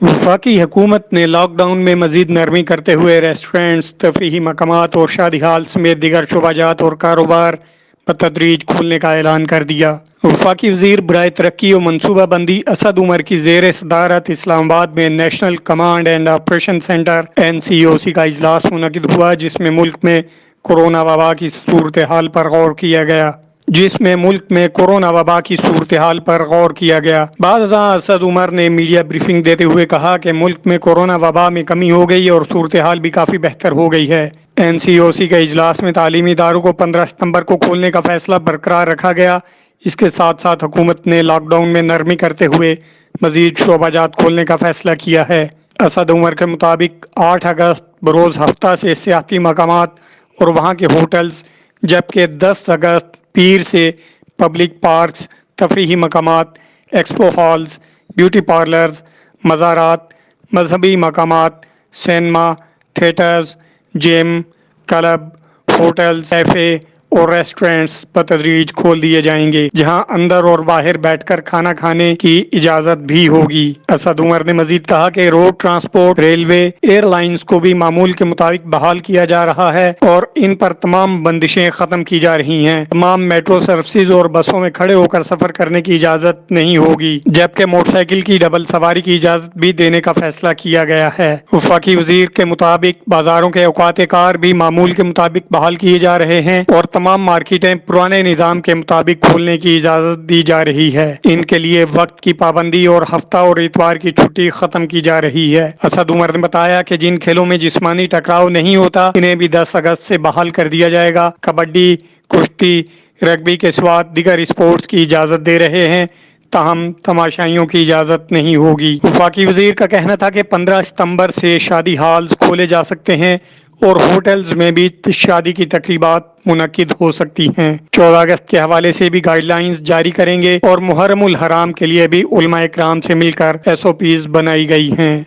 وفاقی حکومت نے لاک ڈاؤن میں مزید نرمی کرتے ہوئے ریسٹورینٹس، تفریحی مقامات اور شادی ہال سمیت دیگر شعبہ جات اور کاروبار بتدریج کھولنے کا اعلان کر دیا۔ وفاقی وزیر برائے ترقی و منصوبہ بندی اسد عمر کی زیر صدارت اسلام آباد میں national command and operation centre (NCOC) کا اجلاس منعقد ہوا، جس میں ملک میں کورونا وبا کی صورتحال پر غور کیا گیا۔ بعد ازاں اسد عمر نے میڈیا بریفنگ دیتے ہوئے کہا کہ ملک میں کورونا وبا میں کمی ہو گئی اور صورتحال بھی کافی بہتر ہو گئی ہے۔ NCOC کے اجلاس میں تعلیمی اداروں کو 15 ستمبر کو کھولنے کا فیصلہ برقرار رکھا گیا۔ اس کے ساتھ ساتھ حکومت نے لاک ڈاؤن میں نرمی کرتے ہوئے مزید شعبہ جات کھولنے کا فیصلہ کیا ہے۔ اسد عمر کے مطابق 8 اگست بروز ہفتہ سے سیاحتی مقامات اور وہاں کے ہوٹلز، جبکہ 10 اگست پیر سے پبلک پارکس، تفریحی مقامات، ایکسپو ہالز، بیوٹی پارلرز، مزارات، مذہبی مقامات، سینما، تھیٹرز، جم، کلب، ہوٹلز، کیفے اور ریسٹورینٹس بتدریج کھول دیے جائیں گے، جہاں اندر اور باہر بیٹھ کر کھانا کھانے کی اجازت بھی ہوگی۔ اسد عمر نے مزید کہا کہ road transport, railway, airlines کو بھی معمول کے مطابق بحال کیا جا رہا ہے اور ان پر تمام بندشیں ختم کی جا رہی ہیں۔ تمام میٹرو سروسز اور بسوں میں کھڑے ہو کر سفر کرنے کی اجازت نہیں ہوگی، جبکہ موٹر سائیکل کی ڈبل سواری کی اجازت بھی دینے کا فیصلہ کیا گیا ہے۔ وفاقی وزیر کے مطابق بازاروں کے اوقات کار بھی معمول کے مطابق بحال کیے جا رہے ہیں اور تمام مارکیٹیں پرانے نظام کے مطابق کھولنے کی اجازت دی جا رہی ہے۔ ان کے لیے وقت کی پابندی اور ہفتہ اور اتوار کی چھٹی ختم کی جا رہی ہے۔ اسد عمر نے بتایا کہ جن کھیلوں میں جسمانی ٹکراؤ نہیں ہوتا، انہیں بھی 10 اگست سے بحال کر دیا جائے گا۔ کبڈی، کشتی، رگبی کے سوا دیگر اسپورٹس کی اجازت دے رہے ہیں، تاہم تماشائیوں کی اجازت نہیں ہوگی۔ وفاقی وزیر کا کہنا تھا کہ 15 ستمبر سے شادی ہالز کھولے جا سکتے ہیں اور ہوٹلز میں بھی شادی کی تقریبات منعقد ہو سکتی ہیں۔ 14 اگست کے حوالے سے بھی گائیڈ لائنز جاری کریں گے اور محرم الحرام کے لیے بھی علماء کرام سے مل کر SOPs بنائی گئی ہیں۔